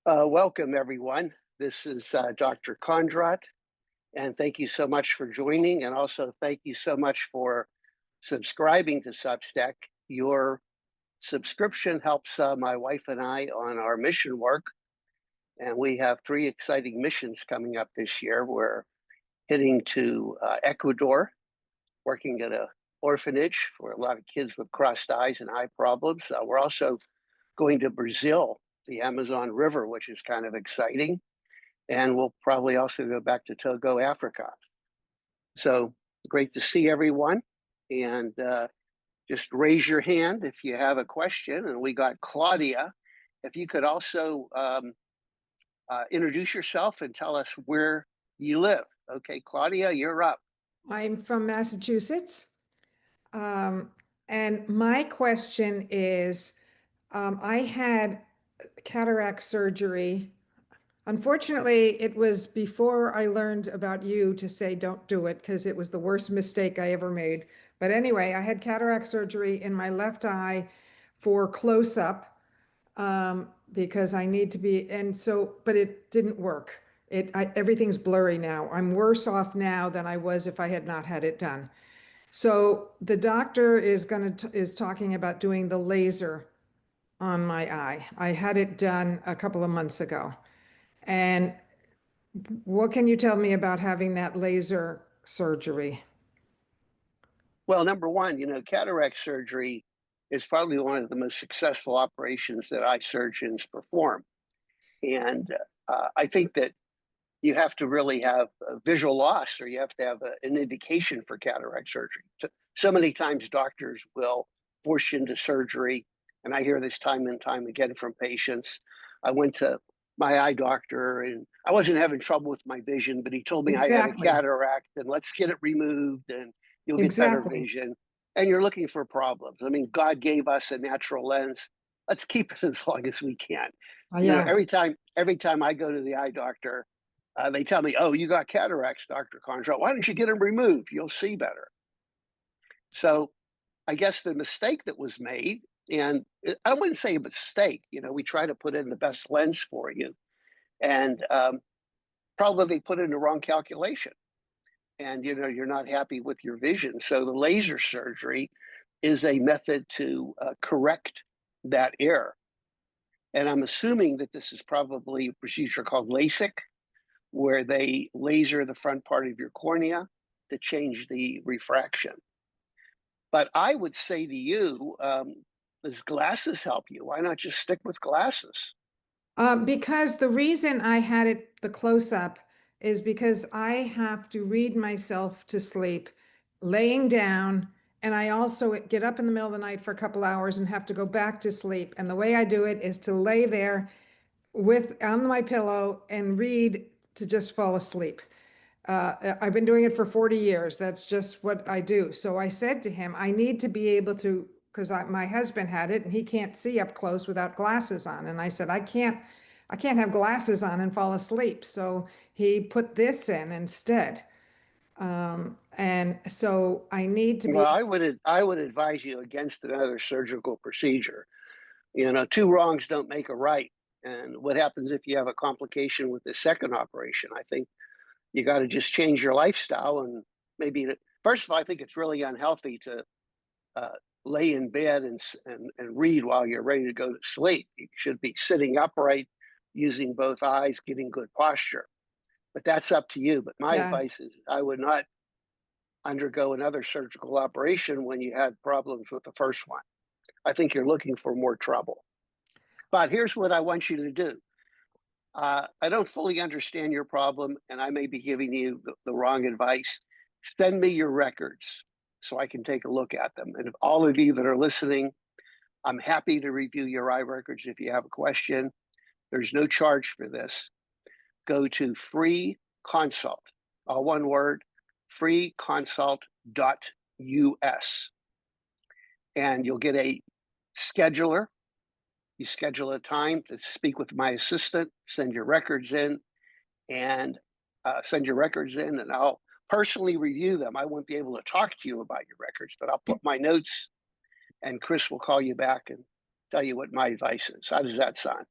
Welcome, everyone. This is Dr. Kondrot, and thank you so much for joining. And also, thank you so much for subscribing to Substack. Your subscription helps my wife and I on our mission work. And we have three exciting missions coming up this year. We're heading to Ecuador, working at an orphanage for a lot of kids with crossed eyes and eye problems. We're also going to Brazil, the Amazon River, which is kind of exciting. And we'll probably also go back to Togo, Africa. So great to see everyone. And just raise your hand if you have a question. And we got Claudia. If you could also introduce yourself and tell us where you live. Okay, Claudia, you're up. I'm from Massachusetts. Um, and my question is, I had cataract surgery. Unfortunately, it was before I learned about you to say don't do it because it was the worst mistake I ever made. But anyway, I had cataract surgery in my left eye for close-up because I need to be, and so, but it didn't work. Everything's blurry now. I'm worse off now than I was if I had not had it done. So the doctor is talking about doing the laser on my eye. I had it done a couple of months ago. And what can you tell me about having that laser surgery? Well, number one, cataract surgery is probably one of the most successful operations that eye surgeons perform. And I think that you have to really have a visual loss or you have to have an indication for cataract surgery. So many times doctors will force you into surgery. And I hear this time and time again from patients. I went to my eye doctor and I wasn't having trouble with my vision, but he told me I had a Exactly. cataract and let's get it removed and you'll get better Exactly. vision. And you're looking for problems. I mean, God gave us a natural lens. Let's keep it as long as we can. Yeah. Every time I go to the eye doctor, they tell me, "Oh, you got cataracts, Dr. Kondrot. Why don't you get them removed? You'll see better." So I guess the mistake that was made, and I wouldn't say a mistake, we try to put in the best lens for you, and probably they put in the wrong calculation, and you're not happy with your vision. So the laser surgery is a method to correct that error. And I'm assuming that this is probably a procedure called LASIK, where they laser the front part of your cornea to change the refraction. But I would say to you, does glasses help you? Why not just stick with glasses? Because the reason I had the close up is because I have to read myself to sleep laying down, and I also get up in the middle of the night for a couple hours and have to go back to sleep. And the way I do it is to lay there with on my pillow and read to just fall asleep. I've been doing it for 40 years. That's just what I do. So I said to him, I need to be able to, because my husband had it and he can't see up close without glasses on. And I said, I can't have glasses on and fall asleep. So he put this in instead. And so I need to Well, be, I would advise you against another surgical procedure. Two wrongs don't make a right. And what happens if you have a complication with the second operation? I think you got to just change your lifestyle and maybe first of all, I think it's really unhealthy to uh, lay in bed and read while you're ready to go to sleep. You should be sitting upright, using both eyes, getting good posture. But that's up to you. But my yeah. advice is I would not undergo another surgical operation when you had problems with the first one. I think you're looking for more trouble. But here's what I want you to do. I don't fully understand your problem, and I may be giving you the wrong advice. Send me your records so I can take a look at them. And if all of you that are listening, I'm happy to review your eye records if you have a question. There's no charge for this. Go to free consult, all one word, freeconsult.us. And you'll get a scheduler. You schedule a time to speak with my assistant, send your records in, and I'll personally review them. I won't be able to talk to you about your records, but I'll put my notes and Chris will call you back and tell you what my advice is. How does that sound?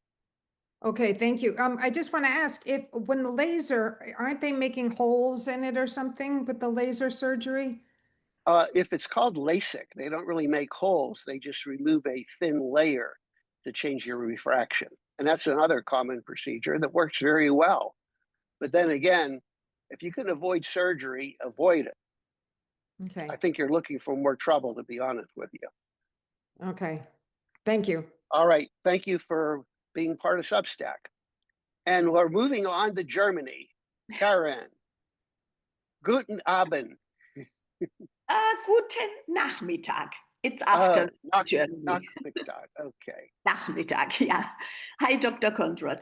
Okay, thank you. I just want to ask if when the laser, aren't they making holes in it or something with the laser surgery? If it's called LASIK, they don't really make holes. They just remove a thin layer to change your refraction. And that's another common procedure that works very well. But then again, if you can avoid surgery, avoid it. I Okay, think you're looking for more trouble, to be honest with you. okay. Thank you. All right. Thank you for being part of Substack. And we're moving on to Germany. Karen, guten Abend. Guten Nachmittag. It's Oh, after Germany. Nachmittag. Okay. Nachmittag, yeah. Hi, Dr. Kondrot.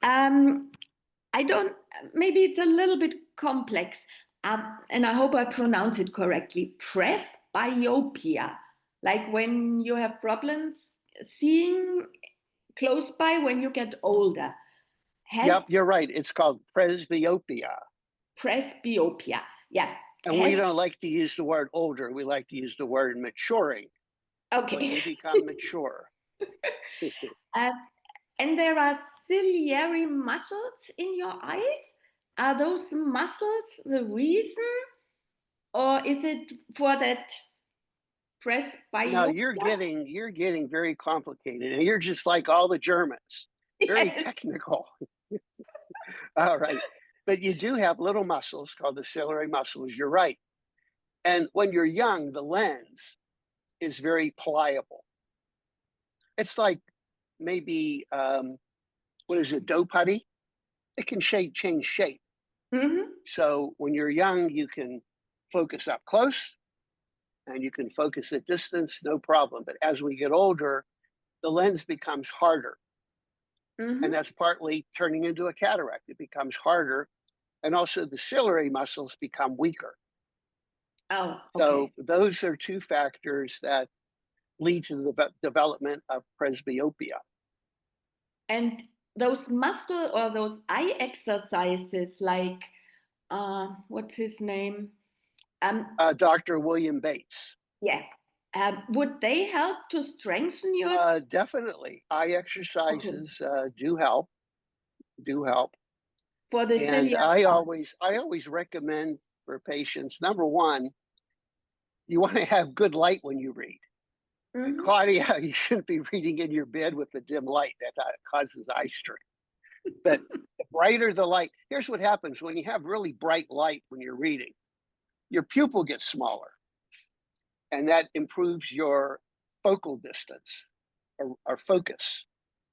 I don't, maybe it's a little bit complex, and I hope I pronounce it correctly. Presbyopia, like when you have problems seeing close by when you get older. Yep, Has you're right. It's called presbyopia. presbyopia, yeah. And we don't like to use the word older. We like to use the word maturing. When you Okay. become mature. Uh, And there are ciliary muscles in your eyes. Are those muscles the reason, or is it for that No, presbyopia? you're getting very complicated, and you're just like all the Germans, very Yes. technical. All right. But you do have little muscles called the ciliary muscles. You're right. And when you're young, the lens is very pliable. It's like maybe what is it, dough putty? It can change shape. Mm-hmm. So when you're young, you can focus up close and you can focus at distance, no problem. But as we get older, the lens becomes harder. Mm-hmm. And that's partly turning into a cataract. It becomes harder. And also the ciliary muscles become weaker. Oh, So okay. those are two factors that lead to the development of presbyopia. And those muscle or those eye exercises, like what's his name? Dr. William Bates. Yeah. Would they help to strengthen your? Definitely, eye Okay. exercises do help. Do help. For the And ciliary I always recommend for patients, number one, you want to have good light when you read. And muscles. Claudia, you shouldn't be reading in your bed with the dim light. That causes eye strain. But the brighter the light, here's what happens when you have really bright light when you're reading. Your pupil gets smaller, and that improves your focal distance or focus.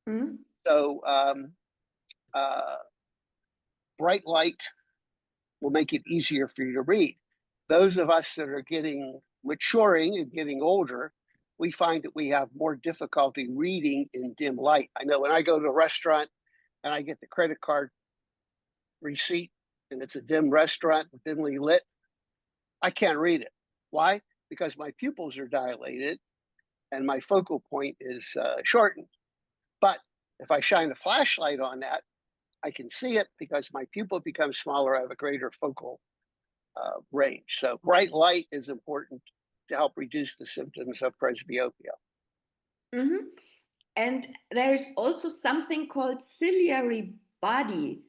Mm-hmm. So uh, bright light will make it easier for you to read. Those of us that are maturing and getting older, we find that we have more difficulty reading in dim light. I know when I go to a restaurant and I get the credit card receipt and it's a dim restaurant, dimly lit, I can't read it. Why? Because my pupils are dilated and my focal point is shortened. But if I shine a flashlight on that, I can see it because my pupil becomes smaller. I have a greater focal range. So bright light is important to help reduce the symptoms of presbyopia. Mm-hmm. And there is also something called ciliary body.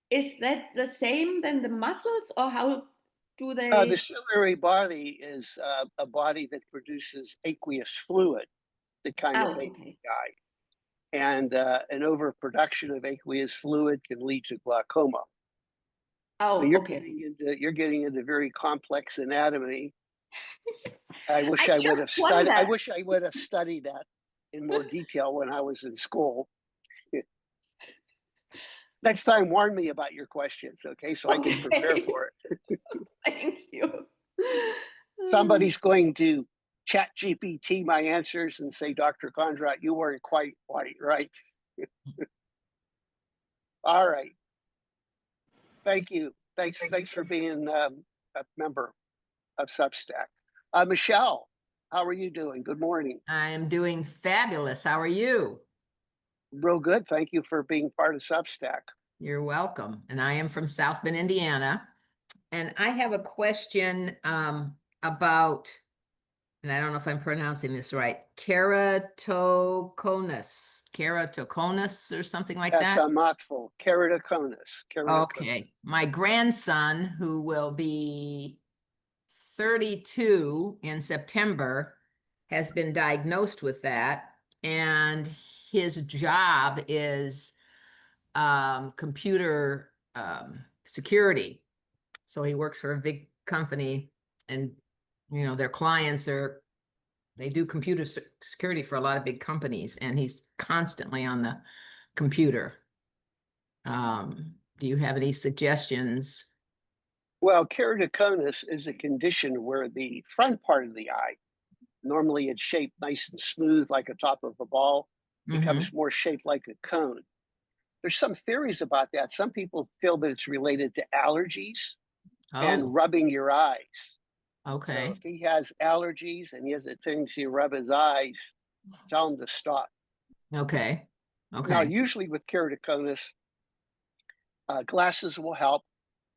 Is that the same than the muscles, or how do The they? ciliary body is a body that produces aqueous fluid that kind of Oh, bathes okay. the eye. And an overproduction of aqueous fluid can lead to glaucoma. So Oh, okay. you're getting into very complex anatomy. I wish I I would just have studied. I wonder. wish I would have studied that in more detail when I was in school. Next time, warn me about your questions, okay? So I can prepare Okay, for it. thank you. Somebody's going to chat GPT my answers and say, Dr. Kondrot, you weren't quite right. All right. Thank you. Thanks for being a member of Substack. Michelle, how are you doing? Good morning. I am doing fabulous. How are you? Real good. Thank you for being part of Substack. You're welcome. And I am from South Bend, Indiana. And I have a question about and I don't know if I'm pronouncing this right, keratoconus or something like That's that. a mouthful. Keratoconus. Keratoconus. Okay. My grandson, who will be 32 in September, has been diagnosed with that, and his job is computer security. So he works for a big company, and their clients they do computer security for a lot of big companies, and he's constantly on the computer. Do you have any suggestions? Well, keratoconus is a condition where the front part of the eye, normally it's shaped nice and smooth like a top of a ball, becomes more shaped like a cone. There's some theories about that. Some people feel that it's related to allergies and Oh, rubbing your eyes. So okay. if he has allergies and he has a tendency to rub his eyes, tell him to stop. Okay. Now, Okay. usually with keratoconus, glasses will help,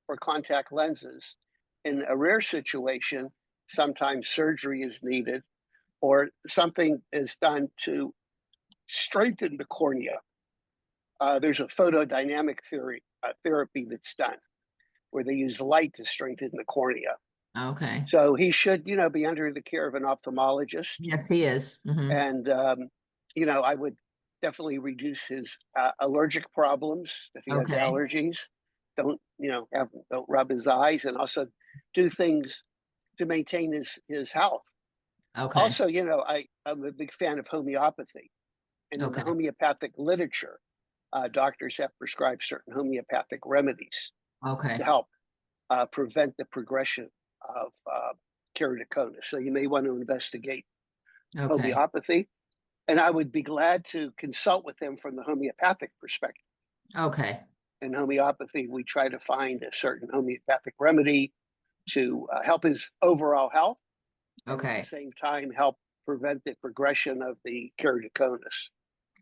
or contact lenses. In a rare situation, sometimes surgery is needed or something is done to strengthen the cornea. There's a photodynamic therapy that's done where they use light to strengthen the cornea. Okay. So he should, be under the care of an ophthalmologist. Yes, he is. And, I would definitely reduce his allergic problems. If he has Okay. allergies, don't rub his eyes, and also do things to maintain his health. Okay. Also, I'm a big fan of homeopathy. And in the Okay. homeopathic literature, doctors have prescribed certain homeopathic remedies Okay. to help prevent the progression of keratoconus. So you may want to investigate Okay. homeopathy. And I would be glad to consult with them from the homeopathic perspective. Okay. In homeopathy, we try to find a certain homeopathic remedy to help his overall health, and at Okay. the same time help prevent the progression of the keratoconus.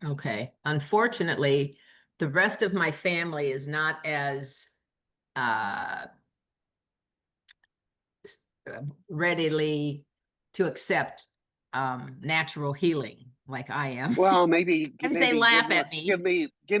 Okay. Unfortunately, the rest of my family is not as readily to accept natural healing like I am. Well, maybe And they laugh at me. give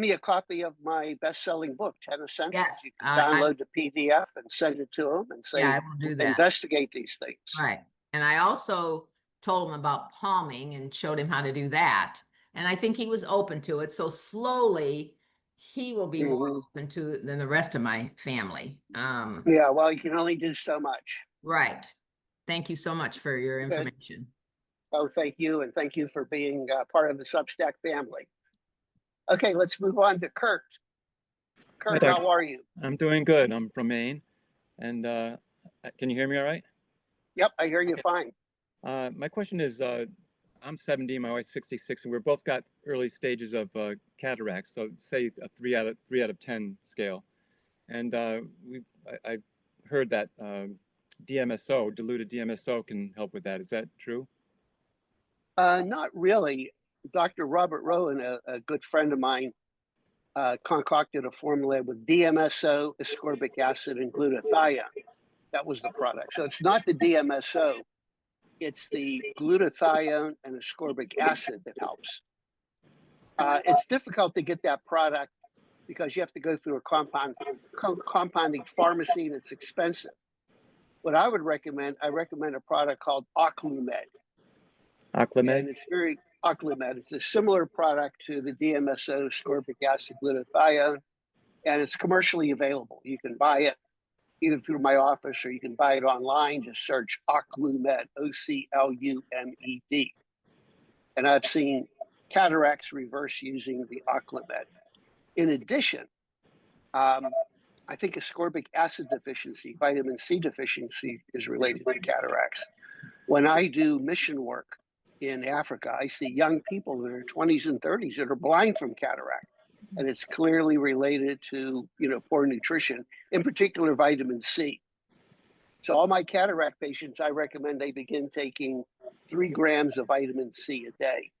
me a copy of my best-selling book, 10 Essentials. Yes, You can download the PDF and send it to them and say, yeah, I will do that. investigate these things. Right. And I also told him about palming and showed him how to do that. And I think he was open to it. So slowly he will be more open to it than the rest of my family. Yeah, well, you can only do so much. Right. Thank you so much for your information. Oh, thank you. And thank you for being part of the Substack family. Okay, let's move on to Kurt. Kurt, how are you? I'm doing good. I'm from Maine. And can you hear me all right? Yep, I hear you fine. My question is, I'm 70, my wife's 66, and we're both got early stages of cataracts. So say a 3 out of 10 scale. And I've heard that DMSO, diluted DMSO, can help with that. Is that true? Not really. Dr. Robert Rowan, a good friend of mine, concocted a formula with DMSO, ascorbic acid, and glutathione. That was the product. So it's not the DMSO, it's the glutathione and ascorbic acid that helps. It's difficult to get that product because you have to go through a compounding pharmacy, and it's expensive. What I would recommend, I recommend a product called Oclumed. Oclumed? And it's very Oclumed. It's a similar product to the DMSO, ascorbic acid, glutathione, and it's commercially available. You can buy it either through my office or you can buy it online. Just search Oclumed, Oclumed. And I've seen cataracts reverse using the Oclumed. In addition, I think ascorbic acid deficiency, vitamin C deficiency, is related to cataracts. When I do mission work in Africa, I see young people in their 20s and 30s that are blind from cataract. And it's clearly related to, poor nutrition, in particular vitamin C. So all my cataract patients, I recommend they begin taking 3 grams of vitamin C a day.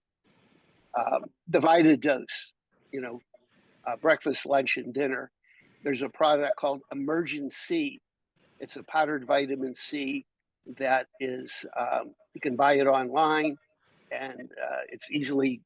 Divided dose, breakfast, lunch, and dinner. There's a product called Emergen-C. It's a powdered vitamin C that is, you can buy it online, and it's easily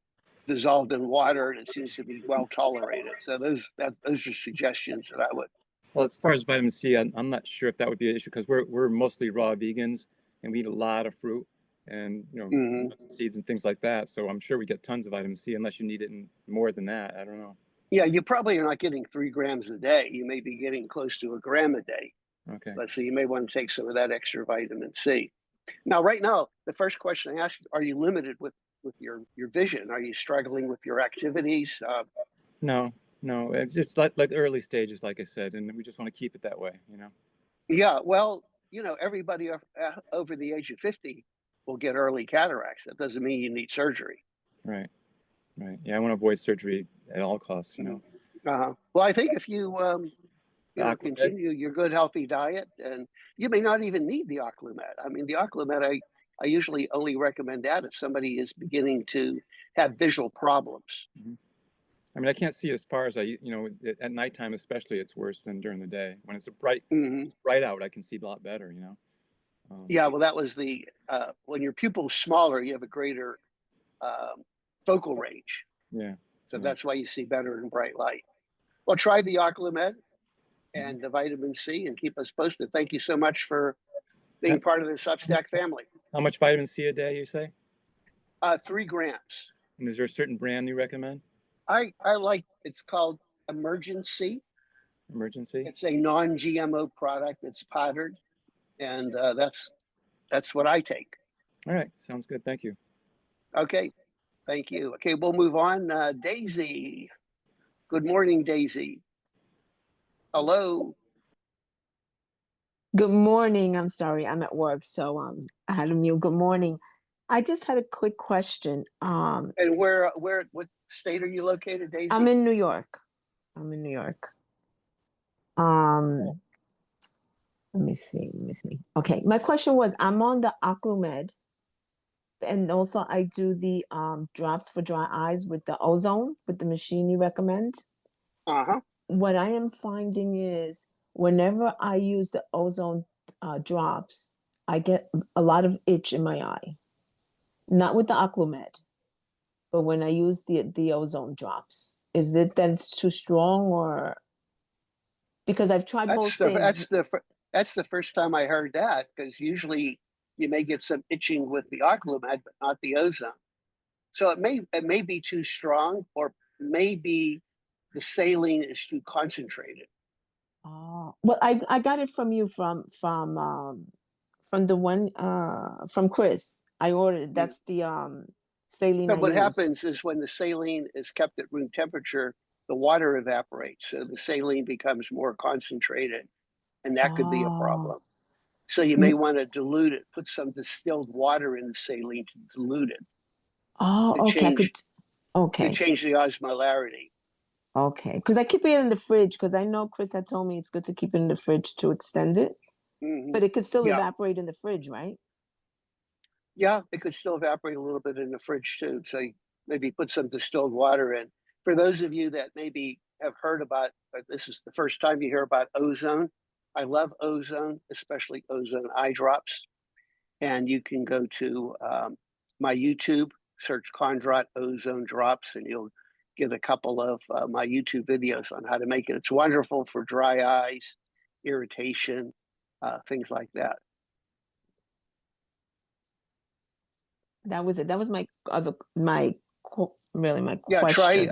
dissolved in water, and it seems to be well tolerated. So those are suggestions that I would. Well, as far as vitamin C, I'm not sure if that would be an issue because we're mostly raw vegans and we eat a lot of fruit and nuts and seeds and things like that. So I'm sure we get tons of vitamin C unless you need it in more than that. I don't know. Yeah, you probably are not getting 3 grams a day. You may be getting close to 1 gram a day. Okay. But so you may want to take some of that extra vitamin C. Now, right now, the first question I ask you, are you limited with your vision? Are you struggling with your activities? No, it's just like early stages, like I said, and we just want to keep it that way, Yeah, well, everybody over the age of 50 will get early cataracts. That doesn't mean you need surgery. Right. Yeah, I want to avoid surgery at all costs, Well, I think if you continue your good, healthy diet, and you may not even need the Oclumet. I mean, the Oclumet, I usually only recommend that if somebody is beginning to have visual problems. I mean, I can't see as far as at nighttime, especially, it's worse than during the day. When it's bright out, I can see a lot better, Yeah, well, that was when your pupil's smaller, you have a greater focal range. Yeah. So that's why you see better in bright light. Well, try the Oclumet and the vitamin C and keep us posted. Thank you so much for being part of the Substack family. How much vitamin C a day, you say? 3 grams. And is there a certain brand you recommend? I like, it's called Emergency. Emergency? It's a non-GMO product. It's powdered. And that's what I take. All right. Sounds good. Thank you. Okay. Thank you. Okay, we'll move on. Daisy. Good morning, Daisy. Hello. Good morning. I'm sorry, I'm at work, so I had to mute. Good morning. I just had a quick question. And what state are you located, Daisy? I'm in New York. Let me see. Okay, my question was, I'm on the Oclumed, and also I do the drops for dry eyes with the ozone, with the machine you recommend. What I am finding is whenever I use the ozone drops, I get a lot of itch in my eye. Not with the Oclumed, but when I use the ozone drops. Is it that it's too strong, or because I've tried both things? That's the first time I heard that, because usually you may get some itching with the Oclumed, but not the ozone. So it may be too strong, or maybe the saline is too concentrated. Oh, well, I got it from you from the one from Chris. I ordered. That's the saline. But what happens is when the saline is kept at room temperature, the water evaporates, so the saline becomes more concentrated, and that could be a problem. So you may want to dilute it. Put some distilled water in the saline to dilute it. Oh, okay. To change the osmolarity. Okay, because I keep it in the fridge, because I know Chris had told me it's good to keep it in the fridge to extend it, but it could still evaporate in the fridge, right? Yeah, it could still evaporate a little bit in the fridge too. So maybe put some distilled water in. For those of you that maybe have heard about, this is the first time you hear about ozone. I love ozone, especially ozone eye drops. And you can go to my YouTube, search Kondrot ozone drops, and you'll get a couple of my YouTube videos on how to make it. It's wonderful for dry eyes, irritation, things like that. That was it. That was my question. Yeah,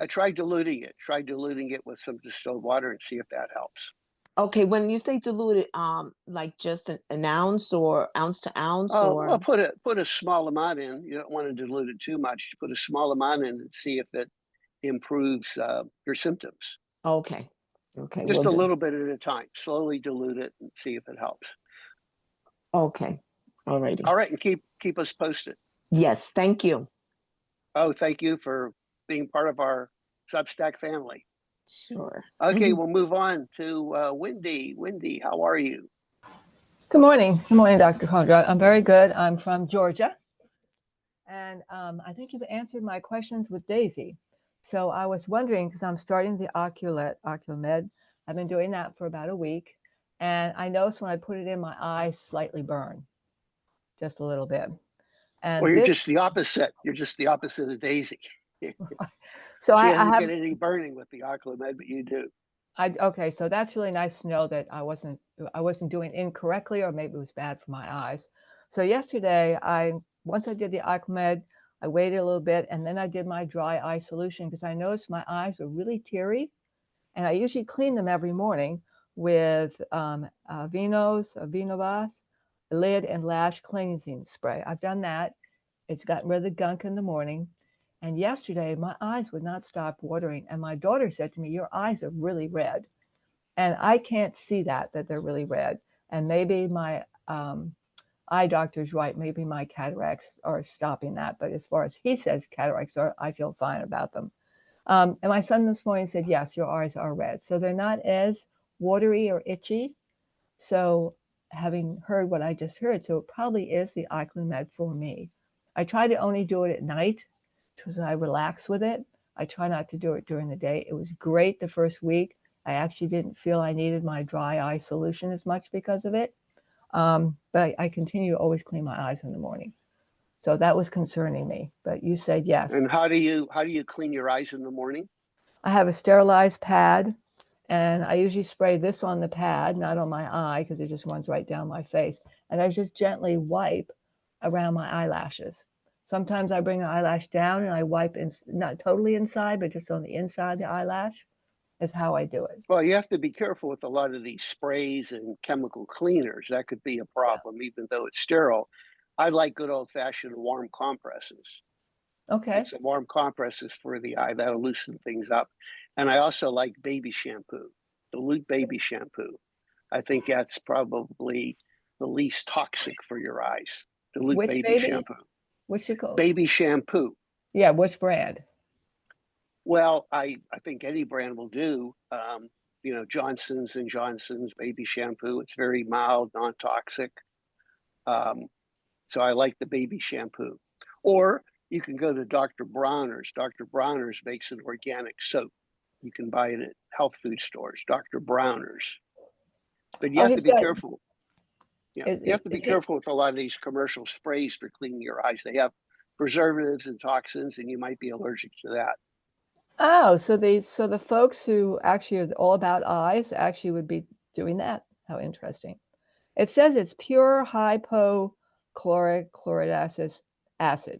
try diluting it. Try diluting it with some distilled water and see if that helps. Okay, when you say diluted, like just an ounce or ounce to ounce, or well, put a small amount in. You don't want to dilute it too much. Put a small amount in and see if it improves your symptoms. Okay. Just a little bit at a time. Slowly dilute it and see if it helps. Okay. All righty. All right, and keep us posted. Yes, thank you. Oh, thank you for being part of our Substack family. Sure. Okay, we'll move on to Wendy. Wendy, how are you? Good morning. Good morning, Dr. Kondrot. I'm very good. I'm from Georgia. And I think you've answered my questions with Daisy. So I was wondering, because I'm starting the Oclumed. I've been doing that for about a week. And I noticed when I put it in, my eyes slightly burn. just a little bit. And Or you're this, just the opposite. You're just the opposite of Daisy. so She I doesn't have, get any burning with the Oclamed, but you do. okay, so that's really nice to know that I wasn't doing incorrectly, or maybe it was bad for my eyes. So yesterday, once I did the Oclamed, I waited a little bit, and then I did my dry eye solution because I noticed my eyes were really teary, and I usually clean them every morning with Vinovas lid and lash cleansing spray. I've done that. It's gotten rid of the gunk in the morning. And yesterday, my eyes would not stop watering. And my daughter said to me, "Your eyes are really red." And I can't see that they're really red. And maybe my eye doctor's right. Maybe my cataracts are stopping that. But as far as he says cataracts are, I feel fine about them. And my son this morning said, "Yes, your eyes are red." So they're not as watery or itchy. So having heard what I just heard, so it probably is the Oclamed for me. I try to only do it at night because I relax with it. I try not to do it during the day. It was great the first week. I actually didn't feel I needed my dry eye solution as much because of it. But I continue to always clean my eyes in the morning. So that was concerning me, but you said yes. And how do you clean your eyes in the morning? I have a sterilized pad, and I usually spray this on the pad, not on my eye, because it just runs right down my face. And I just gently wipe around my eyelashes. Sometimes I bring the eyelash down and I wipe not totally inside, but just on the inside of the eyelash is how I do it. Well, you have to be careful with a lot of these sprays and chemical cleaners. That could be a problem, even though it's sterile. I like good old-fashioned warm compresses. Okay. It's warm compresses for the eye. That'll loosen things up. And I also like baby shampoo, dilute baby shampoo. I think that's probably the least toxic for your eyes. Dilute Which baby baby? shampoo. What's it called? Baby shampoo. Yeah, which brand? Well, I think any brand will do. You know, Johnson's and Johnson's baby shampoo. It's very mild, non-toxic. So I like the baby shampoo. Or you can go to Dr. Bronner's. Dr. Bronner's makes an organic soap. You can buy it at health food stores, Dr. Bronner's. But you have to be careful. Yeah, you have to be careful with a lot of these commercial sprays for cleaning your eyes. They have preservatives and toxins, and you might be allergic to that. Oh, so the folks who actually are all about eyes actually would be doing that. How interesting. It says it's pure hypochlorite acid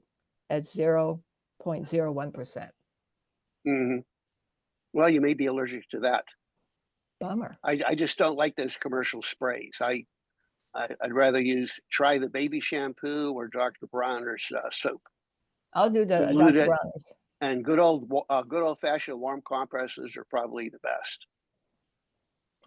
at 0.01%. Mm-hmm. Well, you may be allergic to that. Bummer. I just don't like those commercial sprays. I'd rather try the baby shampoo or Dr. Bronner's soap. I'll do the Dilute Dr. it, Bronner's. and good old-fashioned warm compresses are probably the best.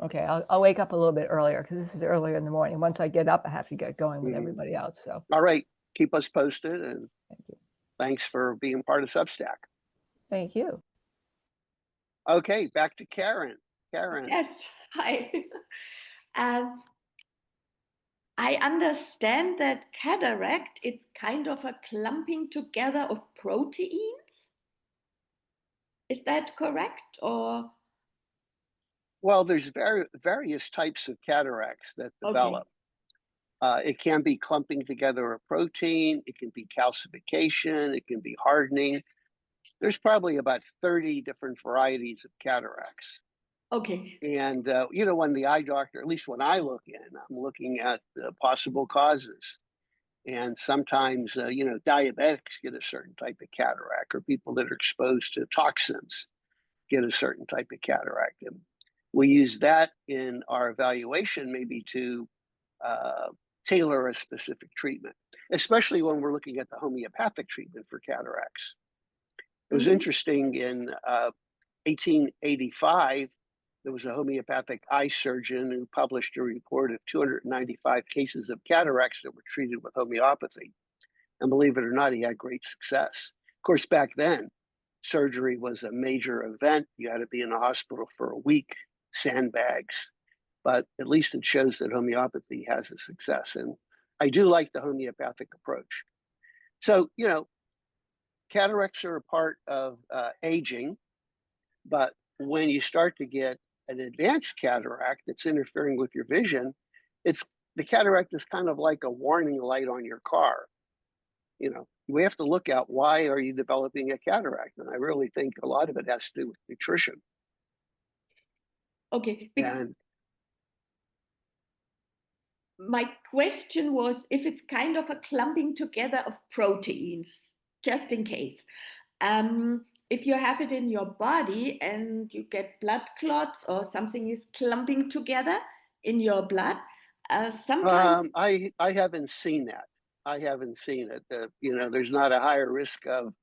Okay, I'll wake up a little bit earlier because this is earlier in the morning. Once I get up, I have to get going with everybody else. So, all right, keep us posted, and thank you. Thanks for being part of Substack. Thank you. Okay, back to Karen. Karen. Yes, hi. I understand that cataract, it's kind of a clumping together of proteins. Is that correct, or? Well, there's various types of cataracts that develop. Okay. It can be clumping together of protein. It can be calcification. It can be hardening. There's probably about 30 different varieties of cataracts. Okay. And, you know, when the eye doctor, at least when I look in, I'm looking at possible causes. And sometimes, you know, diabetics get a certain type of cataract, or people that are exposed to toxins get a certain type of cataract. And we use that in our evaluation maybe to tailor a specific treatment, especially when we're looking at the homeopathic treatment for cataracts. It was interesting in 1885, there was a homeopathic eye surgeon who published a report of 295 cases of cataracts that were treated with homeopathy. And believe it or not, he had great success. Of course, back then, surgery was a major event. You had to be in the hospital for a week, sandbags. But at least it shows that homeopathy has a success. And I do like the homeopathic approach. So, you know, cataracts are a part of aging. But when you start to get an advanced cataract that's interfering with your vision, it's the cataract is kind of like a warning light on your car. You know, we have to look at why are you developing a cataract? And I really think a lot of it has to do with nutrition. Okay. And my question was if it's kind of a clumping together of proteins, just in case. If you have it in your body and you get blood clots or something is clumping together in your blood, sometimes. I haven't seen that. I haven't seen it. You know, there's not a higher risk of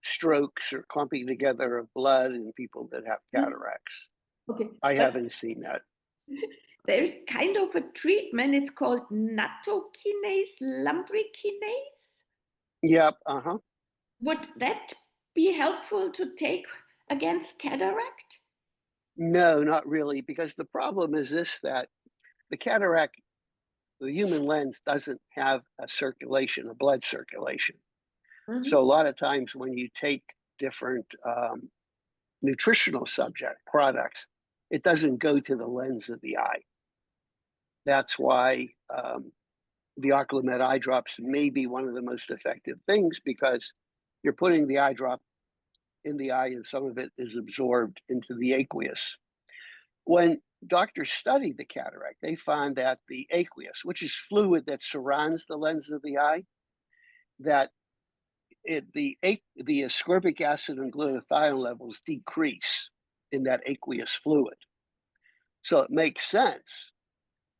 strokes or clumping together of blood in people that have cataracts. Okay. I haven't seen that. There's kind of a treatment. It's called nattokinase, lumbrekinase. Yep. Uh-huh. Would that be helpful to take against cataract? No, not really, because the problem is this, that the cataract, the human lens doesn't have a circulation, a blood circulation. So a lot of times when you take different nutritional subject products, it doesn't go to the lens of the eye. That's why the Oclumed eye drops may be one of the most effective things, because you're putting the eye drop in the eye and some of it is absorbed into the aqueous. When doctors studied the cataract, they found that the aqueous, which is fluid that surrounds the lens of the eye, that the ascorbic acid and glutathione levels decrease in that aqueous fluid. So it makes sense.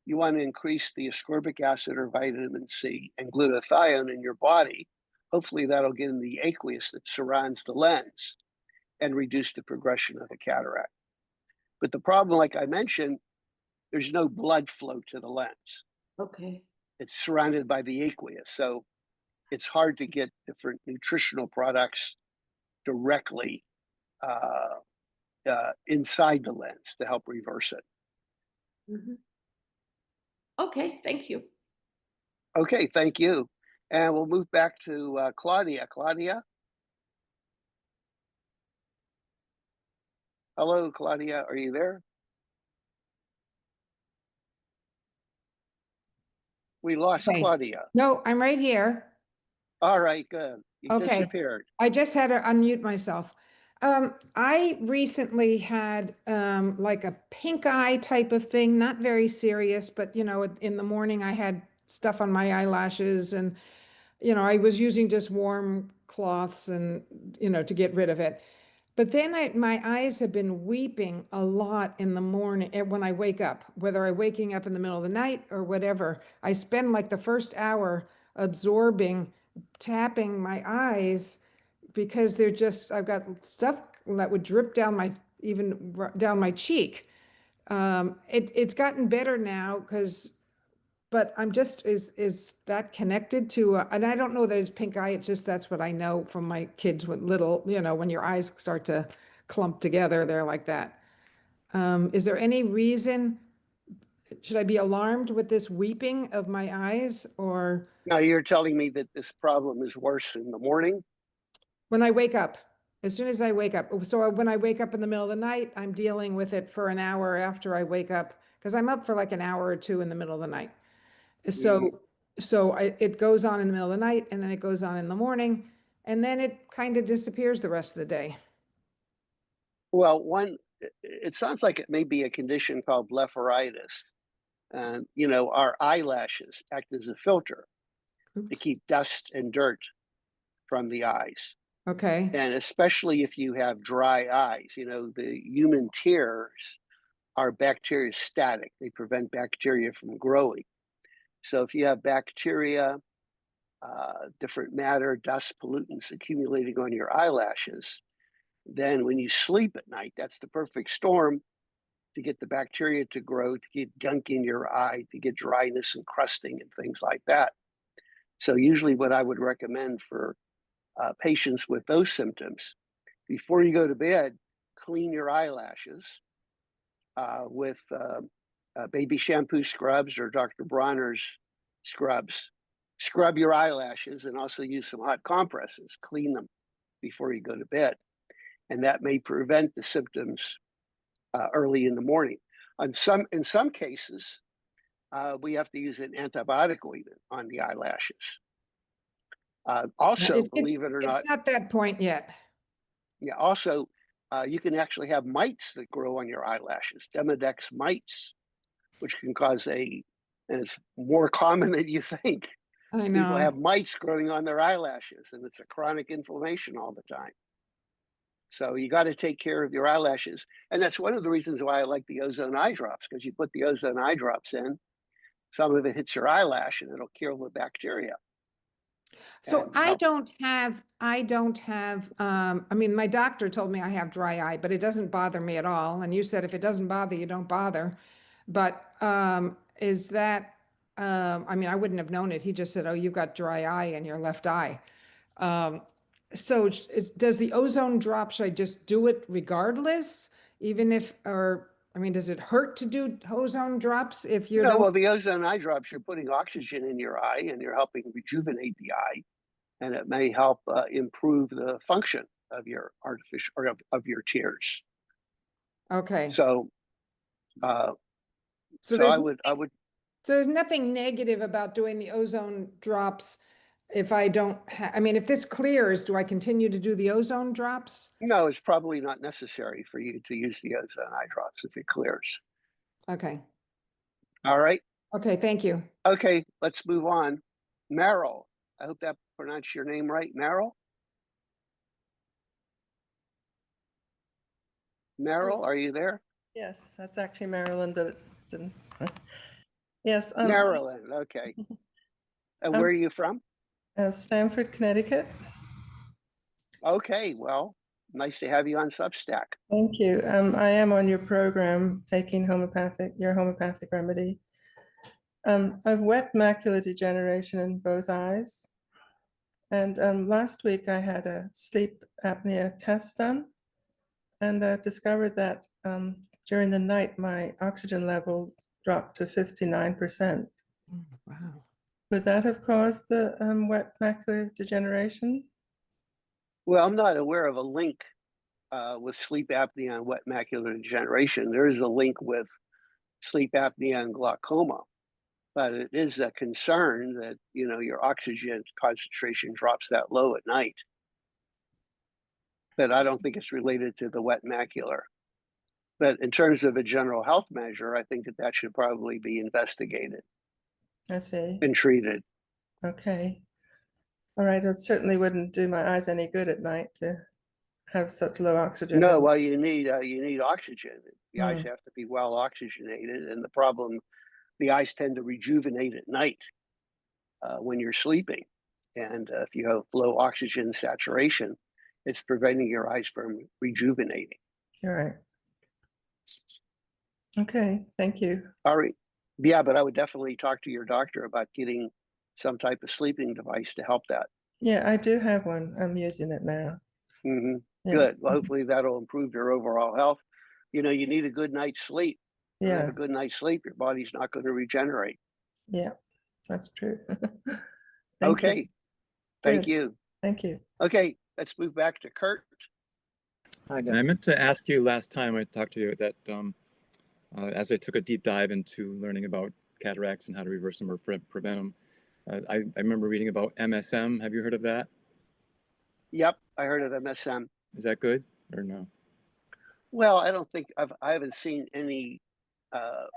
You want to increase the ascorbic acid or vitamin C and glutathione in your body. Hopefully that'll get in the aqueous that surrounds the lens and reduce the progression of a cataract. But the problem, like I mentioned, there's no blood flow to the lens. Okay. It's surrounded by the aqueous. So it's hard to get different nutritional products directly inside the lens to help reverse it. Okay, thank you. Okay, thank you. And we'll move back to Claudia. Claudia? Hello, Claudia, are you there? We lost Okay. Claudia. No, I'm right here. All right, good. You Okay. disappeared. I just had to unmute myself. I recently had like a pink eye type of thing, not very serious, but you know, in the morning I had stuff on my eyelashes and, you know, I was using just warm cloths and, you know, to get rid of it. But then my eyes have been weeping a lot in the morning when I wake up, whether I'm waking up in the middle of the night or whatever. I spend like the first hour absorbing, tapping my eyes because they're just, I've got stuff that would drip down even down my cheek. It's gotten better now but I'm just, is that connected to, and I don't know that it's pink eye, it's just that's what I know from my kids with little, you know, when your eyes start to clump together, they're like that. Is there any reason, should I be alarmed with this weeping of my eyes, or? Now you're telling me that this problem is worse in the morning? When I wake up, as soon as I wake up. So when I wake up in the middle of the night, I'm dealing with it for an hour after I wake up, because I'm up for like an hour or two in the middle of the night. So, it goes on in the middle of the night and then it goes on in the morning and then it kind of disappears the rest of the day. Well, it sounds like it may be a condition called blepharitis. And, you know, our eyelashes act as a filter to keep dust and dirt from the eyes. Okay. And especially if you have dry eyes, you know, the human tears are bacteriostatic. They prevent bacteria from growing. So if you have bacteria, different matter, dust, pollutants accumulating on your eyelashes, then when you sleep at night, that's the perfect storm to get the bacteria to grow, to get gunk in your eye, to get dryness and crusting and things like that. So usually what I would recommend for patients with those symptoms, before you go to bed, clean your eyelashes with baby shampoo scrubs or Dr. Bronner's scrubs. Scrub your eyelashes and also use some hot compresses. Clean them before you go to bed. And that may prevent the symptoms early in the morning. In some cases, we have to use an antibiotic ointment on the eyelashes. Also, believe it or not, It's not that point yet. yeah, also, you can actually have mites that grow on your eyelashes, Demodex mites, which can cause and it's more common than you think. I People know. have mites growing on their eyelashes, and it's a chronic inflammation all the time. So you got to take care of your eyelashes. And that's one of the reasons why I like the ozone eye drops, because you put the ozone eye drops in, some of it hits your eyelash and it'll kill the bacteria. So and I help. don't have, I mean, my doctor told me I have dry eye, but it doesn't bother me at all. And you said if it doesn't bother you, don't bother. But is that, I mean, I wouldn't have known it. He just said, oh, you've got dry eye in your left eye. So does the ozone drop, should I just do it regardless? Even if, or, I mean, does it hurt to do ozone drops if you No, don't? well, the ozone eye drops, you're putting oxygen in your eye and you're helping rejuvenate the eye. And it may help improve the function of your artificial or of your tears. Okay. So, So I would. So there's nothing negative about doing the ozone drops if I don't I mean, if this clears, do I continue to do the ozone drops? No, it's probably not necessary for you to use the ozone eye drops if it clears. Okay. All right. Okay, thank you. Okay, let's move on. Meryl, I hope that pronounced your name right. Meryl? Meryl, are you there? Yes, that's actually Maryland, but it didn't. Yes. Maryland, okay. And where are you from? Stamford, Connecticut. Okay, well, nice to have you on Substack. Thank you. I am on your program taking your homeopathic remedy. I've wet macular degeneration in both eyes. And last week I had a sleep apnea test done and discovered that during the night my oxygen level dropped to 59%. Wow. Would that have caused the wet macular degeneration? Well, I'm not aware of a link with sleep apnea and wet macular degeneration. There is a link with sleep apnea and glaucoma, but it is a concern that, you know, your oxygen concentration drops that low at night. But I don't think it's related to the wet macular. But in terms of a general health measure, I think that should probably be investigated. I see. And treated. Okay. All right. It certainly wouldn't do my eyes any good at night to have such low oxygen. No, well, you need oxygen. The eyes Mm. have to be well oxygenated, and the problem, the eyes tend to rejuvenate at night when you're sleeping, and if you have low oxygen saturation, it's preventing your eyes from rejuvenating. You're right. Okay, thank you. All right, yeah, but I would definitely talk to your doctor about getting some type of sleeping device to help that. Yeah, I do have one. I'm using it now. Mm-hmm. Yeah. Good. Well, hopefully that'll improve your overall health. You know, you need a good night's sleep. If you don't have a good Yes. night's sleep, your body's not going to regenerate. Yeah, that's true. Thank Okay. you. Thank Good. you. Thank you. Okay, let's move back to Kurt. Hi, I meant to ask you last time I talked to you that as I took a deep dive into learning about cataracts and how to reverse them or prevent them, I remember reading about MSM. Have you heard of that? Yep, I heard of MSM. Is that good or no? Well, I don't think I haven't seen any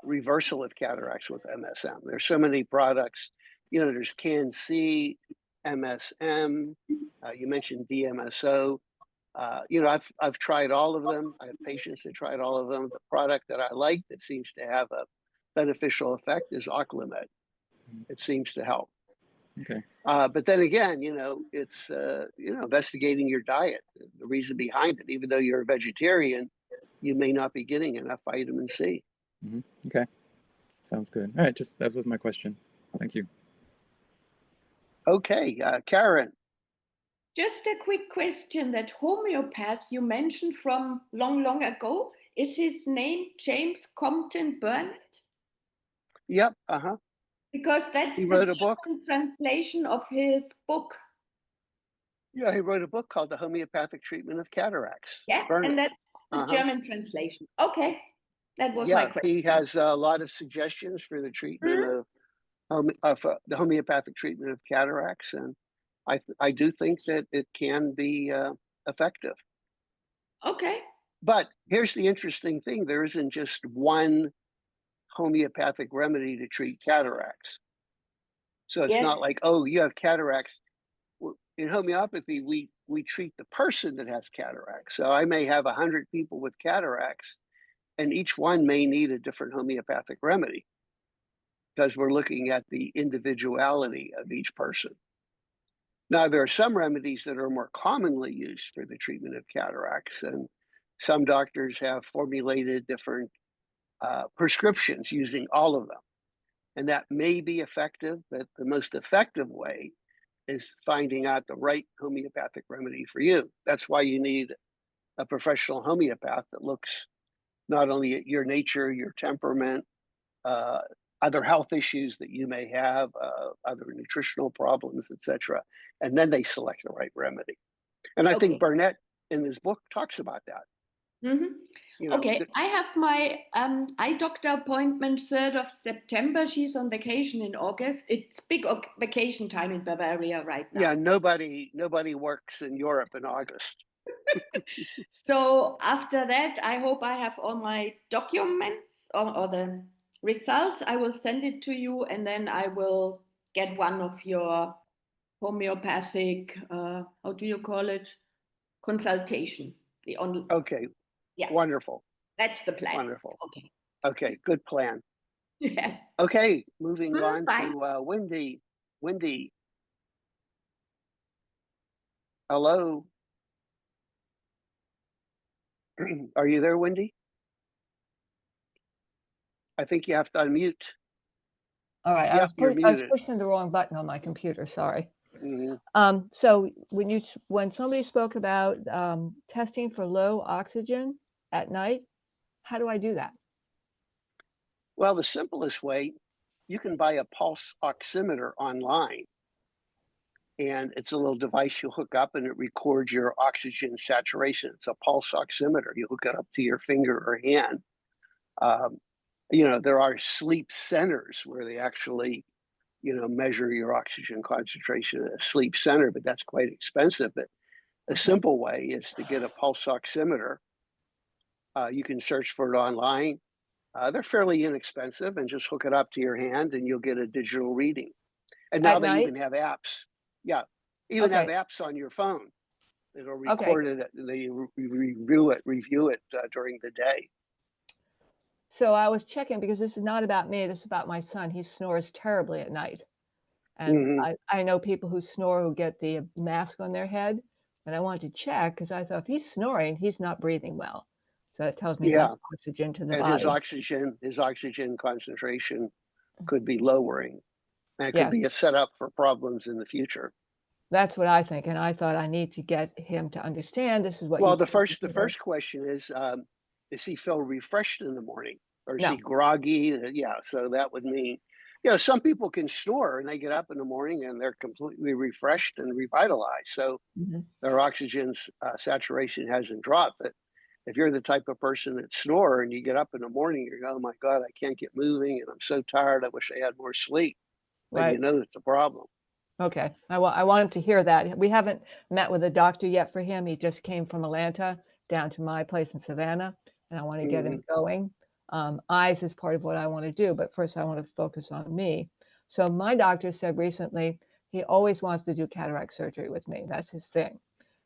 reversal of cataracts with MSM. There's so many products. You know, there's CAN-C, MSM. You mentioned DMSO. You know, I've tried all of them. I have patients that tried all of them. The product that I like that seems to have a beneficial effect is Oclamed. It seems to help. Okay. But then again, you know, it's you know, investigating your diet, the reason behind it. Even though you're a vegetarian, you may not be getting enough vitamin C. Mm-hmm. Okay, sounds good. All right, that was my question. Thank you. Okay, Karen. Just a quick question. That homeopath you mentioned from long ago, is his name James Compton Burnett? Yep. Because that's He the wrote a book. German translation of his book. Yeah, he wrote a book called The Homeopathic Treatment of Cataracts. Yeah, Burnett. and that's the German translation. Okay. That was my Yeah, question. he has a lot of suggestions for the treatment of the homeopathic treatment of cataracts, and I do think that it can be effective. Okay. But here's the interesting thing: there isn't just one homeopathic remedy to treat cataracts. So it's Yes. not like, oh, you have cataracts. In homeopathy, we treat the person that has cataracts. So I may have 100 people with cataracts, and each one may need a different homeopathic remedy because we're looking at the individuality of each person. Now, there are some remedies that are more commonly used for the treatment of cataracts, and some doctors have formulated different prescriptions using all of them. And that may be effective, but the most effective way is finding out the right homeopathic remedy for you. That's why you need a professional homeopath that looks not only at your nature, your temperament, other health issues that you may have, other nutritional problems, etc. And then they select the right remedy. And I think Burnett in his book talks about that. Mm-hmm. You know, okay, I have my eye doctor appointment 3rd of September. She's on vacation in August. It's big vacation time in Bavaria right now. Yeah, nobody works in Europe in August. So after that, I hope I have all my documents or the results. I will send it to you, and then I will get one of your homeopathic, how do you call it, consultation. Okay, yeah, wonderful. That's the plan. Wonderful. Okay. Okay, good plan. Yes. Okay, moving on Bye. to Wendy. Wendy, hello. Are you there, Wendy? I think you have to unmute. All right, Yep, you're I was muted. pushing the wrong button on my computer. Sorry. Mm-hmm. So when somebody spoke about testing for low oxygen at night, how do I do that? Well, the simplest way, you can buy a pulse oximeter online. And it's a little device you hook up and it records your oxygen saturation. It's a pulse oximeter. You hook it up to your finger or hand. You know, there are sleep centers where they actually, you know, measure your oxygen concentration at a sleep center, but that's quite expensive. But a simple way is to get a pulse oximeter. You can search for it online. They're fairly inexpensive, and just hook it up to your hand and you'll get a digital reading. And now they even have apps. Yeah, even have apps on your phone. It'll record it. They review it during the day. So I was checking because this is not about me. This is about my son. He snores terribly at night. And I know people who snore who get the mask on their head. And I wanted to check because I thought if he's snoring, he's not breathing well. So it tells me less oxygen to the body. His oxygen concentration could be lowering. And it could be a setup for problems in the future. That's what I think. And I thought I need to get him to understand this is what. Well, the first question is he feel refreshed in the morning, or is he groggy? Yeah, so that would mean, you know, some people can snore and they get up in the morning and they're completely refreshed and revitalized. So their oxygen saturation hasn't dropped. But if you're the type of person that snore and you get up in the morning, you're going, oh my God, I can't get moving and I'm so tired. I wish I had more sleep. Then you know it's a problem. Okay. I want him to hear that. We haven't met with a doctor yet for him. He just came from Atlanta down to my place in Savannah, and I want to get him going. Eyes is part of what I want to do, but first I want to focus on me. So my doctor said recently he always wants to do cataract surgery with me. That's his thing.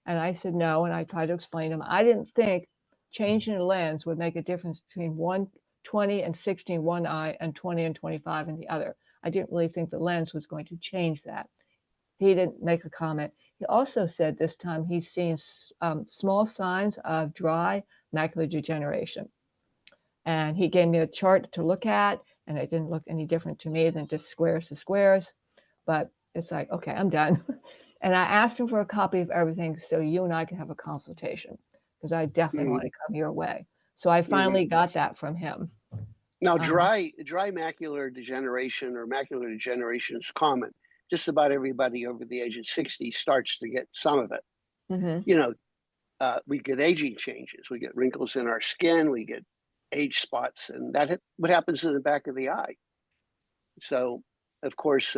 And I said no, and I tried to explain to him I didn't think changing the lens would make a difference between 20 and 60 in one eye and 20 and 25 in the other. I didn't really think the lens was going to change that. He didn't make a comment. He also said this time he's seen small signs of dry macular degeneration. And he gave me a chart to look at, and it didn't look any different to me than just squares to squares. But it's like, okay, I'm done. And I asked him for a copy of everything so you and I can have a consultation, because I definitely want to come your way. So I finally got that from him. Now, dry macular degeneration or macular degeneration is common. Just about everybody over the age of 60 starts to get some of it. You know, we get aging changes. We get wrinkles in our skin. We get age spots, and what happens in the back of the eye. So, of course,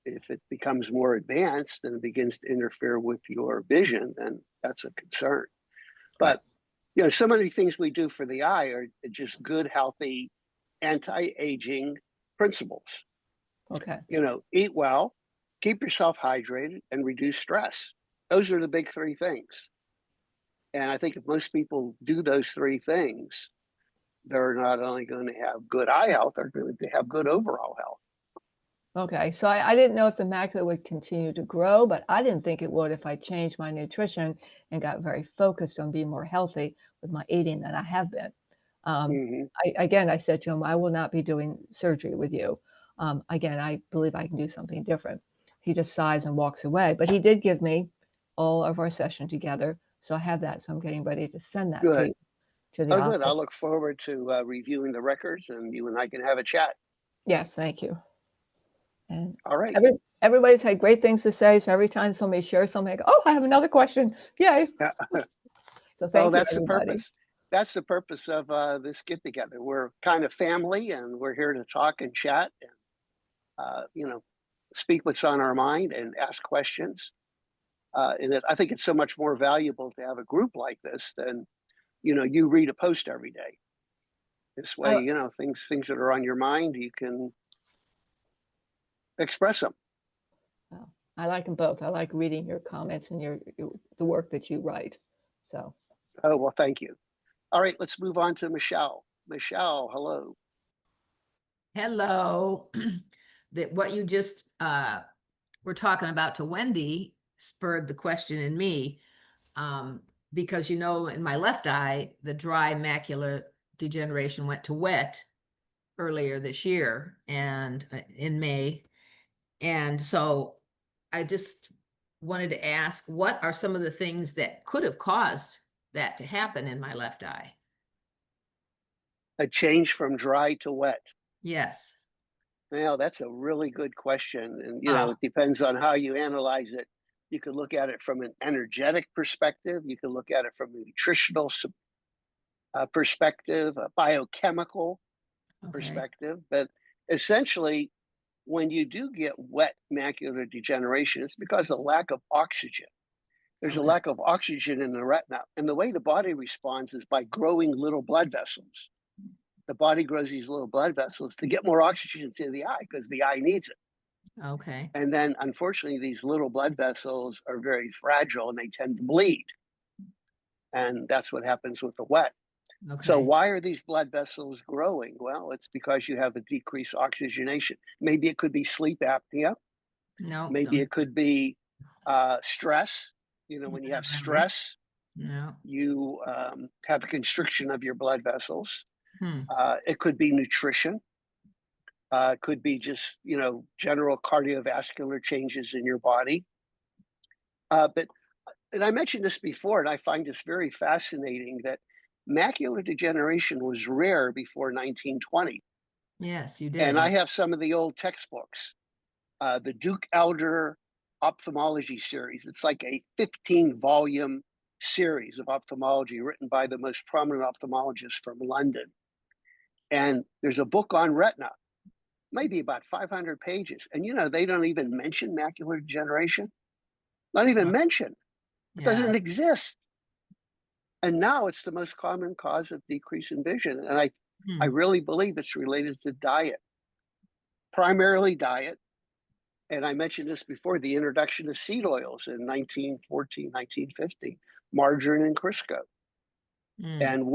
if it becomes more advanced and it begins to interfere with your vision, then that's a concern. But so many things we do for the eye are just good, healthy, anti-aging principles. Okay. Eat well, keep yourself hydrated, and reduce stress. Those are the big three things. And I think if most people do those three things, they're not only going to have good eye health, they're going to have good overall health. Okay, so I didn't know if the macula would continue to grow, but I didn't think it would if I changed my nutrition and got very focused on being more healthy with my eating than I have been. I said to him, I will not be doing surgery with you. Again, I believe I can do something different. He just sighs and walks away, but he did give me all of our session together. So I have that. So I'm getting ready to send that Good. to the Oh, office. good. I'll look forward to reviewing the records, and you and I can have a chat. Yes, thank you. And all right. Everybody's had great things to say. So every time somebody shares something, I go, oh, I have another question. Yay. So thank you, that's everybody. the purpose. That's the purpose of this get together. We're kind of family, and we're here to talk and chat and, speak what's on our mind and ask questions. I think it's so much more valuable to have a group like this than, you read a post every day. This way, things that are on your mind, you can express them. Well, I like them both. I like reading your comments and the work that you write. So. Oh, well, thank you. All right, let's move on to Michelle. Michelle, hello. Hello. What you just were talking about to Wendy spurred the question in me, because in my left eye, the dry macular degeneration went to wet earlier this year and in May. And so I just wanted to ask, what are some of the things that could have caused that to happen in my left eye? A change from dry to wet. Yes. Well, that's a really good question. And, it depends on how you analyze it. You could look at it from an energetic perspective. You could look at it from a nutritional perspective, a biochemical perspective. But essentially, when you do get wet macular degeneration, it's because of lack of oxygen. There's a lack of oxygen in the retina. And the way the body responds is by growing little blood vessels. The body grows these little blood vessels to get more oxygen to the eye because the eye needs it. Okay. And then, unfortunately, these little blood vessels are very fragile and they tend to bleed. And that's what happens with the wet. Okay. So why are these blood vessels growing? Well, it's because you have a decreased oxygenation. Maybe it could be sleep apnea. No. Maybe it could be stress. When you have stress, you have a constriction of your blood vessels. It could be nutrition. It could be just, general cardiovascular changes in your body. And I mentioned this before, and I find this very fascinating that macular degeneration was rare before 1920. Yes, you did. And I have some of the old textbooks, the Duke Elder ophthalmology series. It's like a 15-volume series of ophthalmology written by the most prominent ophthalmologists from London. And there's a book on retina, maybe about 500 pages. And, they don't even mention macular degeneration. Not even mention. It doesn't exist. And now it's the most common cause of decrease in vision. And I really believe it's related to diet, primarily diet. And I mentioned this before, the introduction of seed oils in 1914, 1950, margarine and Crisco. And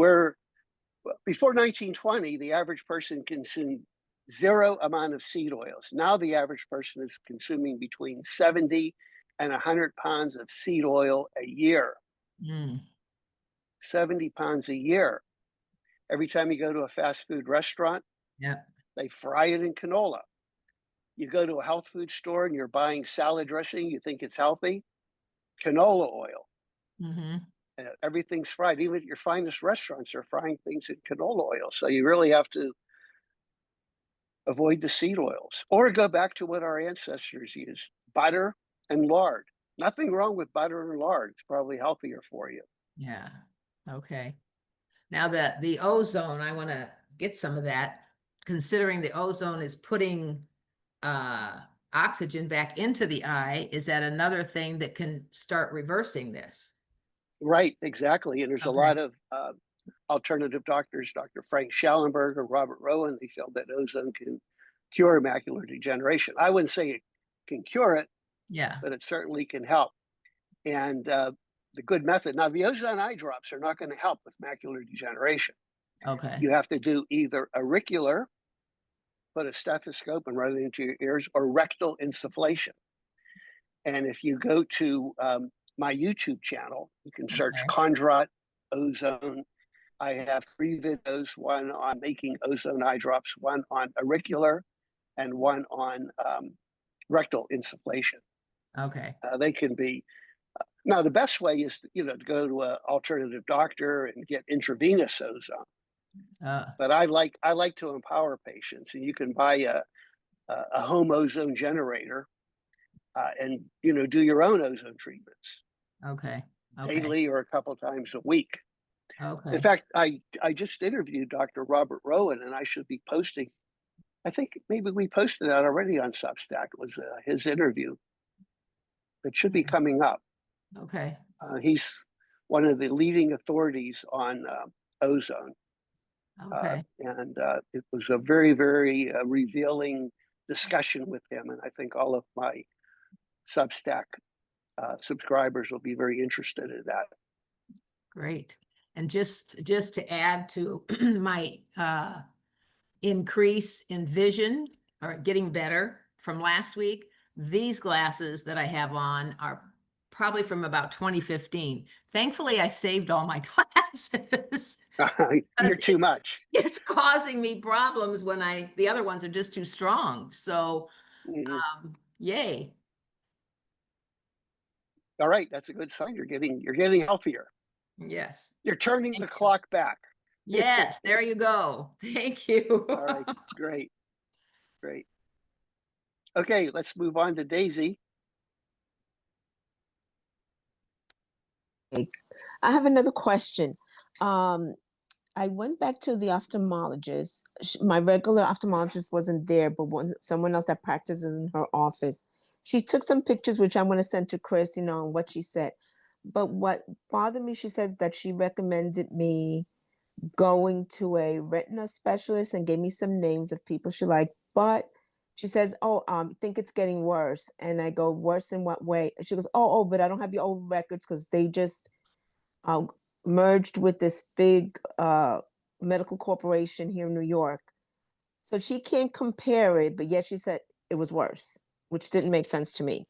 before 1920, the average person consumed zero amount of seed oils. Now the average person is consuming between 70 and 100 pounds of seed oil a year. 70 pounds a year. Every time you go to a fast food restaurant, they fry it in canola. You go to a health food store and you're buying salad dressing, you think it's healthy, canola oil. Everything's fried. Even your finest restaurants are frying things in canola oil. So you really have to avoid the seed oils or go back to what our ancestors used, butter and lard. Nothing wrong with butter and lard. It's probably healthier for you. Yeah. Okay. Now the ozone, I want to get some of that, considering the ozone is putting oxygen back into the eye. Is that another thing that can start reversing this? Right, exactly. And there's a Okay. lot of alternative doctors, Dr. Frank Schallenberger, Robert Rowan, they feel that ozone can cure macular degeneration. I wouldn't say it can cure it, Yeah. but it certainly can help. And the good method, now the ozone eye drops are not going to help with macular degeneration. Okay. You have to do either auricular, put a stethoscope and run it into your ears, or rectal insufflation. And if you go to my YouTube channel, you can search Okay. Kondrot ozone. I have 3 videos, one on making ozone eye drops, one on auricular, and one on rectal insufflation. Okay. They can be now the best way is to go to an alternative doctor and get intravenous ozone. But I like to empower patients, and you can buy a home ozone generator and do your own ozone treatments Okay. Okay. daily or a couple times a week. Okay. In fact, I just interviewed Dr. Robert Rowan, and I should be posting. I think maybe we posted that already on Substack. It was his interview. It should be coming up. Okay. He's one of the leading authorities on ozone. Okay. And it was a very, very revealing discussion with him. And I think all of my Substack subscribers will be very interested in that. Great. And just to add to my increase in vision or getting better from last week, these glasses that I have on are probably from about 2015. Thankfully, I saved all my glasses. You're too much. It's causing me problems when the other ones are just too strong. So, yay. All right, that's a good sign. You're getting healthier. Yes. You're turning the clock back. Yes, there you go. Thank you. All right, great. Okay, let's move on to Daisy. I have another question. I went back to the ophthalmologist. My regular ophthalmologist wasn't there, but someone else that practices in her office. She took some pictures, which I'm going to send to Chris, and what she said. But what bothered me, she says that she recommended me going to a retina specialist and gave me some names of people she liked. But she says, I think it's getting worse. And I go, worse in what way? She goes, but I don't have your old records because they just merged with this big medical corporation here in New York. So she can't compare it, but yet she said it was worse, which didn't make sense to me.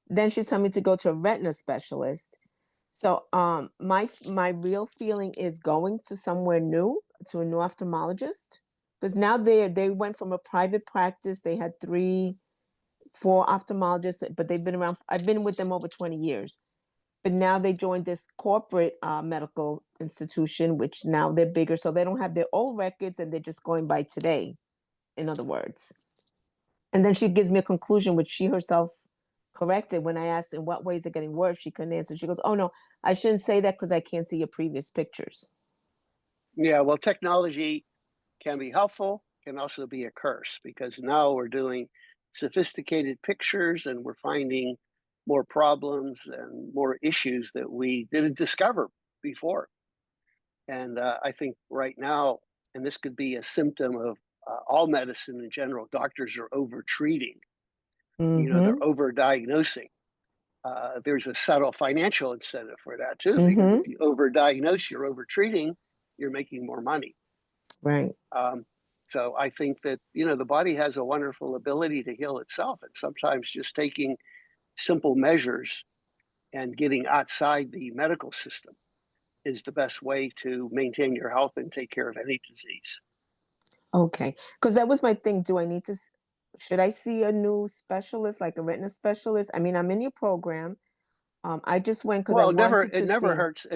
Then she's telling me to go to a retina specialist. So my real feeling is going to somewhere new, to a new ophthalmologist, because now they went from a private practice. They had 3-4 ophthalmologists, but they've been around. I've been with them over 20 years. But now they joined this corporate medical institution, which now they're bigger. So they don't have their old records and they're just going by today, in other words. And then she gives me a conclusion, which she herself corrected. When I asked in what way is it getting worse, she couldn't answer. She goes, oh, no, I shouldn't say that because I can't see your previous pictures. Yeah, well, technology can be helpful, can also be a curse, because now we're doing sophisticated pictures and we're finding more problems and more issues that we didn't discover before. And I think right now, and this could be a symptom of all medicine in general, doctors are over-treating. They're over-diagnosing. There's a subtle financial incentive for that too, because if you over-diagnose, you're over-treating, you're making more money. Right. So I think that, the body has a wonderful ability to heal itself. And sometimes just taking simple measures and getting outside the medical system is the best way to maintain your health and take care of any disease. Okay. Because that was my thing. Should I see a new specialist, like a retina specialist? I mean, I'm in your program. I just went because I wanted to see. It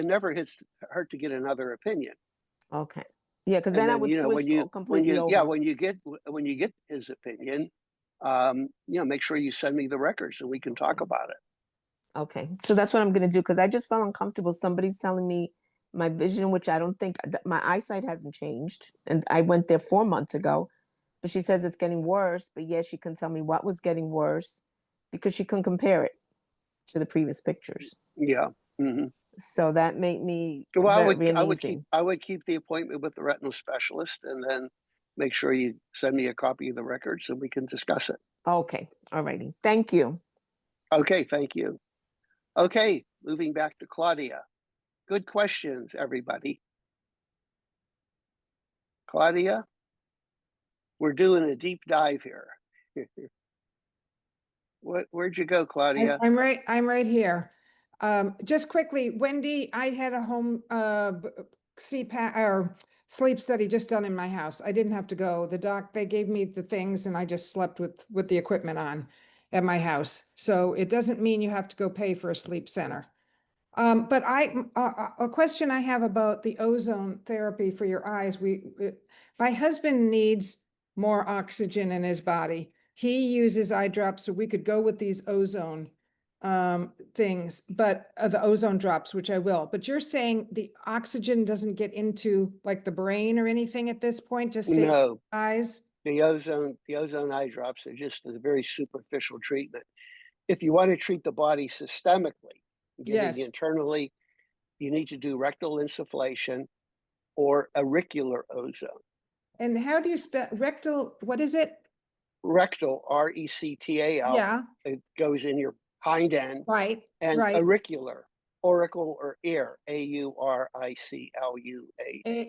never hurt to get another opinion. Okay. Yeah, because then I would switch completely over. When you get his opinion, make sure you send me the records so we can talk about it. Okay, so that's what I'm going to do, because I just felt uncomfortable. Somebody's telling me my vision, which I don't think my eyesight hasn't changed. And I went there 4 months ago, but she says it's getting worse. But yet she couldn't tell me what was getting worse because she couldn't compare it to the previous pictures. Yeah. So that made me Well, uneasy. I would keep the appointment with the retinal specialist, and then make sure you send me a copy of the records so we can discuss it. Okay. All righty. Thank you. Okay, thank you. Okay, moving back to Claudia. Good questions, everybody. Claudia, we're doing a deep dive here. Where'd you go, Claudia? I'm right here. Just quickly, Wendy, I had a home CPAP or sleep study just done in my house. I didn't have to go. They gave me the things and I just slept with the equipment on at my house. So it doesn't mean you have to go pay for a sleep center. But a question I have about the ozone therapy for your eyes. My husband needs more oxygen in his body. He uses eye drops, so we could go with these ozone things, but the ozone drops, which I will. But you're saying the oxygen doesn't get into like the brain or anything at this point, just stays in No, the eyes? the ozone eye drops are just a very superficial treatment. If you want to treat the body systemically, getting Yes. internally, you need to do rectal insufflation or auricular ozone. And how do you spell rectal? What is it? Rectal, RECTAL. Yeah. It goes in your hind end. Right. And right. auricular, auricle or ear, AURICLUA.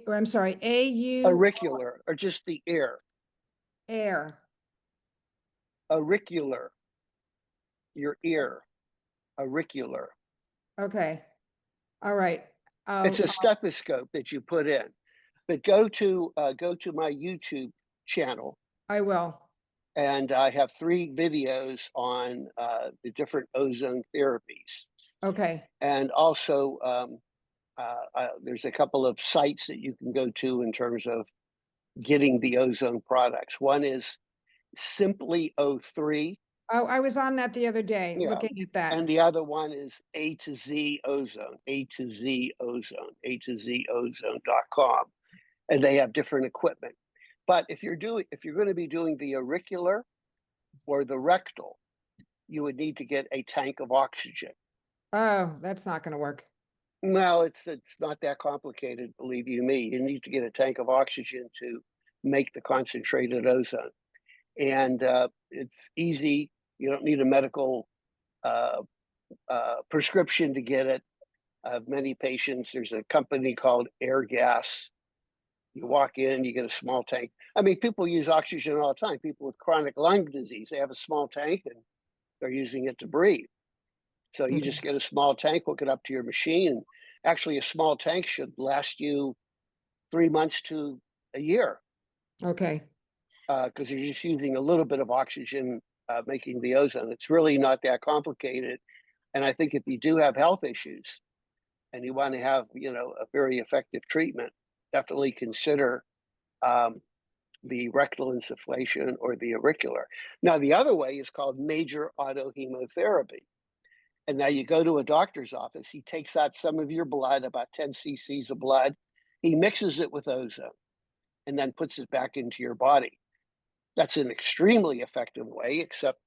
I'm sorry, Auricular, or just the ear. air. Auricular, your ear. Auricular. Okay. All right. It's a stethoscope that you put in. But go to my YouTube channel. I will. And I have 3 videos on the different ozone therapies. Okay. And also, there's a couple of sites that you can go to in terms of getting the ozone products. One is Simply O3. Oh, I was on that the other day, Yeah. looking at that. And the other one is A to Z Ozone, A to Z ozone.com. And they have different equipment. But if you're going to be doing the auricular or the rectal, you would need to get a tank of oxygen. Oh, that's not going to work. No, it's not that complicated, believe you me. You need to get a tank of oxygen to make the concentrated ozone. And it's easy. You don't need a medical prescription to get it. Many patients, there's a company called Air Gas. You walk in, you get a small tank. I mean, people use oxygen all the time. People with chronic lung disease, they have a small tank and they're using it to breathe. So you just get a small tank, hook it up to your machine. Actually, a small tank should last you 3 months to a year. Okay. Because you're just using a little bit of oxygen making the ozone. It's really not that complicated. And I think if you do have health issues and you want to have, a very effective treatment, definitely consider the rectal insufflation or the auricular. Now, the other way is called major autohemotherapy. And now you go to a doctor's office, he takes out some of your blood, about 10 cc's of blood, he mixes it with ozone and then puts it back into your body. That's an extremely effective way, except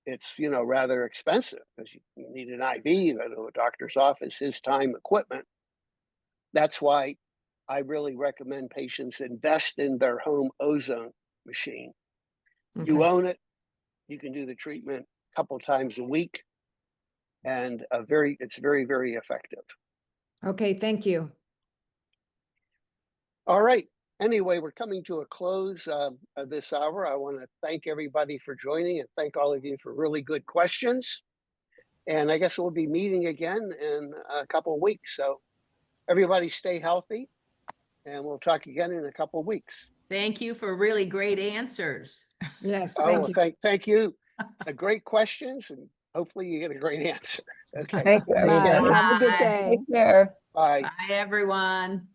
it's, rather expensive because you need an IV, you go to a doctor's office, his time, equipment. That's why I really recommend patients invest in their home ozone machine. Okay. You own it, you can do the treatment a couple times a week, and it's very, very effective. Okay, thank you. All right. Anyway, we're coming to a close of this hour. I want to thank everybody for joining and thank all of you for really good questions. And I guess we'll be meeting again in a couple of weeks. So everybody stay healthy and we'll talk again in a couple of weeks. Thank you for really great answers. Yes, thank you. Thank you. Great questions, and hopefully you get a great answer. Okay. Thank you. Bye. everybody. Have a good Bye. day. Take care. Bye. Bye, everyone.